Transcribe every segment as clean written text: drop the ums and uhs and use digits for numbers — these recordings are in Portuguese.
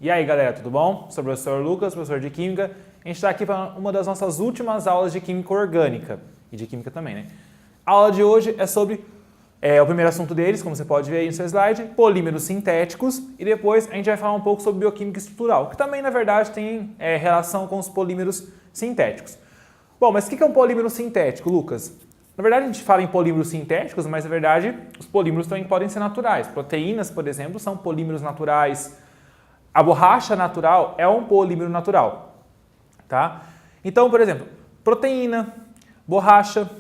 E aí galera, tudo bom? Sou o professor Lucas, professor de Química. A gente está aqui para uma das nossas últimas aulas de Química Orgânica e de Química também, né? A aula de hoje é sobre o primeiro assunto deles, como você pode ver aí no seu slide, polímeros sintéticos, e depois a gente vai falar um pouco sobre bioquímica estrutural, que também na verdade tem relação com os polímeros sintéticos. Bom, mas o que é um polímero sintético, Lucas? Na verdade a gente fala em polímeros sintéticos, mas na verdade os polímeros também podem ser naturais. Proteínas, por exemplo, são polímeros naturais. A borracha natural é um polímero natural, tá? Então, por exemplo, proteína, borracha,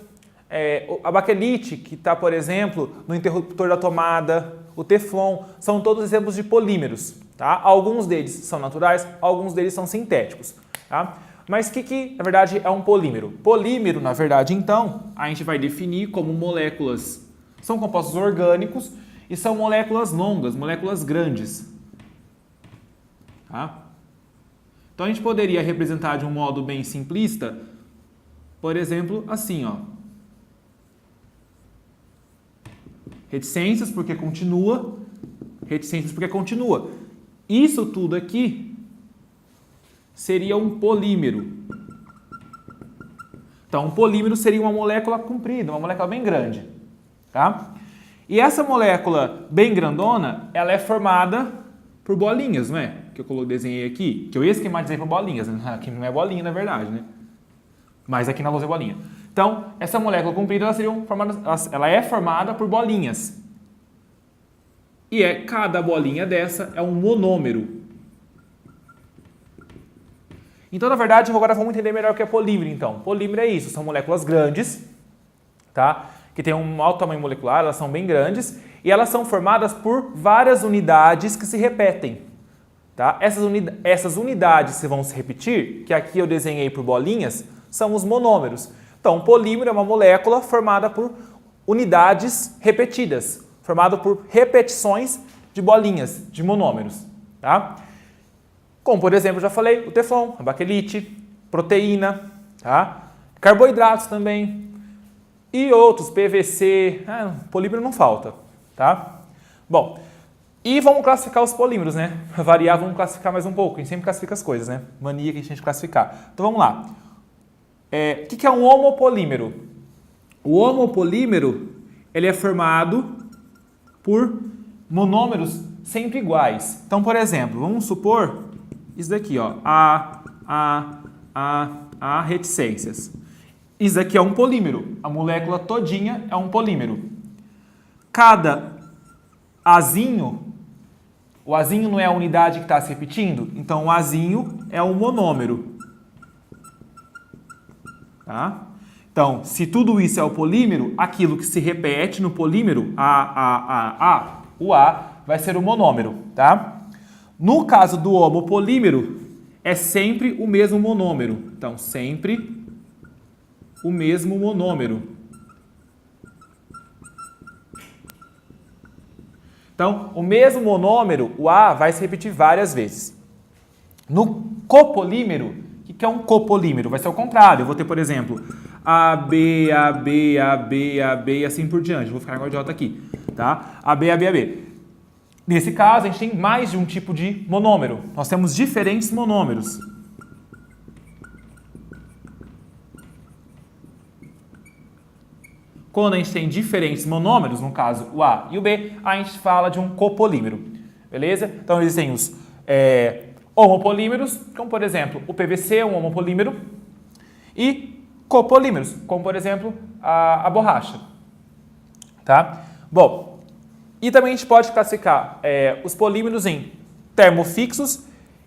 a baquelite, que está, por exemplo, no interruptor da tomada, o teflon, são todos exemplos de polímeros, tá? Alguns deles são naturais, alguns deles são sintéticos, tá? Mas o que, na verdade, é um polímero? Polímero, na verdade, então, a gente vai definir como moléculas, são compostos orgânicos e são moléculas longas, moléculas grandes, tá? Então, a gente poderia representar de um modo bem simplista, por exemplo, assim, ó. Reticências porque continua, reticências porque continua. Isso tudo aqui seria um polímero. Então, um polímero seria uma molécula comprida, uma molécula bem grande, tá? E essa molécula bem grandona, ela é formada por bolinhas, não é? Que eu desenhei aqui, que eu esquematizei por bolinhas, né? Aqui não é bolinha, na verdade, né? Mas aqui na lousa é bolinha. Então, essa molécula comprida, ela é formada por bolinhas. E cada bolinha dessa é um monômero. Então, na verdade, agora vamos entender melhor o que é polímero, então. Polímero é isso, são moléculas grandes, tá? Que têm um alto tamanho molecular, elas são bem grandes, e elas são formadas por várias unidades que se repetem, tá? Essas unidades que vão se repetir, que aqui eu desenhei por bolinhas, são os monômeros. Então, um polímero é uma molécula formada por unidades repetidas, formada por repetições de bolinhas, de monômeros, tá? Como, por exemplo, já falei, o teflon, a baquelite, proteína, tá? Carboidratos também, e outros, PVC, polímero não falta, tá? Bom, e vamos classificar os polímeros, né? Para variar, vamos classificar mais um pouco, a gente sempre classifica as coisas, né? Mania que a gente tem de classificar. Então, vamos lá. O que é um homopolímero? O homopolímero, ele é formado por monômeros sempre iguais. Então, por exemplo, vamos supor isso daqui, ó, reticências. Isso daqui é um polímero. A molécula todinha é um polímero. Cada azinho, o azinho não é a unidade que está se repetindo? Então, o azinho é um monômero. Tá? Então, se tudo isso é o polímero, aquilo que se repete no polímero, o A vai ser o monômero, tá? No caso do homopolímero, é sempre o mesmo monômero. Então, sempre o mesmo monômero. Então, o mesmo monômero, o A, vai se repetir várias vezes. No copolímero, o que é um copolímero? Vai ser o contrário. Eu vou ter, por exemplo, AB, AB, AB, AB e assim por diante. Vou ficar igual idiota aqui, tá? AB, AB, AB. Nesse caso, a gente tem mais de um tipo de monômero. Nós temos diferentes monômeros. Quando a gente tem diferentes monômeros, no caso o A e o B, a gente fala de um copolímero. Beleza? Então, existem os homopolímeros, como por exemplo o PVC é um homopolímero, e copolímeros, como por exemplo a borracha. Tá? Bom, e também a gente pode classificar os polímeros em termofixos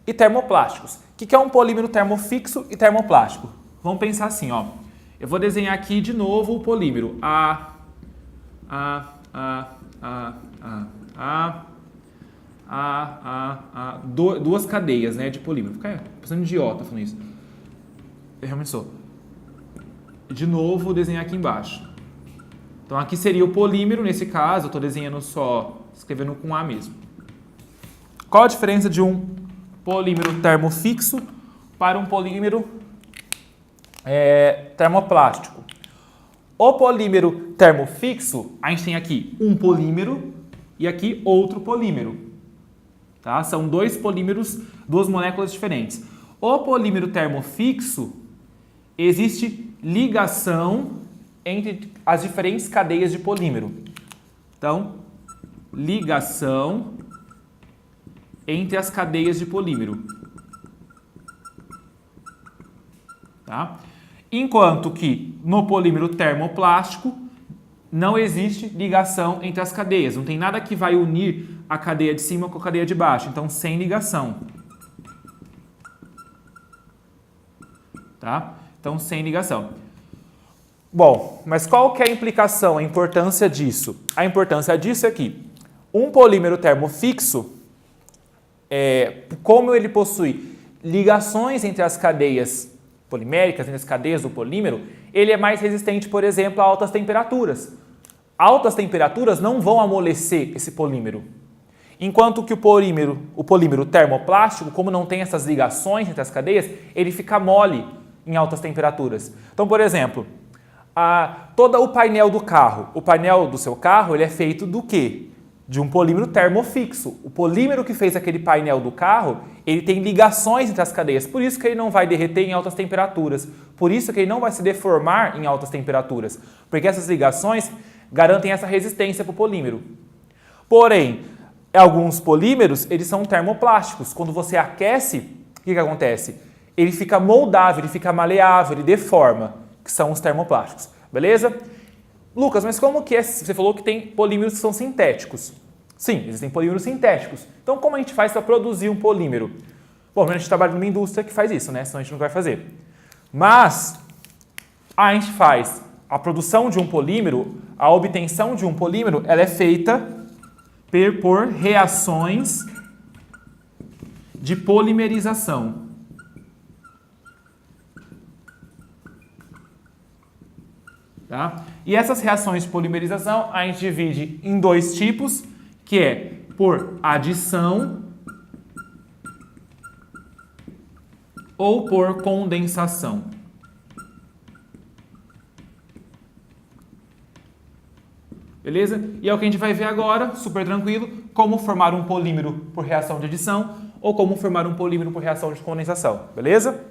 e termoplásticos. O que é um polímero termofixo e termoplástico? Vamos pensar assim, ó. Eu vou desenhar aqui de novo o polímero duas cadeias, né, de polímero. Fica passando idiota falando isso. Eu realmente sou. De novo, desenhar aqui embaixo. Então, aqui seria o polímero, nesse caso, eu estou desenhando só, escrevendo com A mesmo. Qual a diferença de um polímero termofixo para um polímero termoplástico? O polímero termofixo, a gente tem aqui um polímero e aqui outro polímero. Tá? São dois polímeros, duas moléculas diferentes. O polímero termofixo, existe ligação entre as diferentes cadeias de polímero. Então, ligação entre as cadeias de polímero. Tá? Enquanto que no polímero termoplástico não existe ligação entre as cadeias. Não tem nada que vai unir a cadeia de cima com a cadeia de baixo. Então, sem ligação. Tá? Então, sem ligação. Bom, mas qual que é a implicação, a importância disso? A importância disso é que um polímero termofixo, como ele possui ligações entre as cadeias poliméricas, entre as cadeias do polímero, ele é mais resistente, por exemplo, a altas temperaturas. Altas temperaturas não vão amolecer esse polímero. Enquanto que o polímero termoplástico, como não tem essas ligações entre as cadeias, ele fica mole em altas temperaturas. Então, por exemplo, todo o painel do carro, o painel do seu carro, ele é feito do quê? De um polímero termofixo. O polímero que fez aquele painel do carro, ele tem ligações entre as cadeias, por isso que ele não vai derreter em altas temperaturas, por isso que ele não vai se deformar em altas temperaturas, porque essas ligações garantem essa resistência para o polímero. Porém, alguns polímeros, eles são termoplásticos. Quando você aquece, o que acontece? Ele fica moldável, ele fica maleável, ele deforma, que são os termoplásticos. Beleza? Lucas, mas como que é? Você falou que tem polímeros que são sintéticos. Sim, existem polímeros sintéticos. Então, como a gente faz para produzir um polímero? Bom, a gente trabalha numa indústria que faz isso, né? Senão a gente não vai fazer. Mas, a gente faz a produção de um polímero, a obtenção de um polímero, ela é feita por reações de polimerização. Tá? E essas reações de polimerização a gente divide em dois tipos, que é por adição ou por condensação. Beleza? E é o que a gente vai ver agora, super tranquilo, como formar um polímero por reação de adição ou como formar um polímero por reação de condensação. Beleza?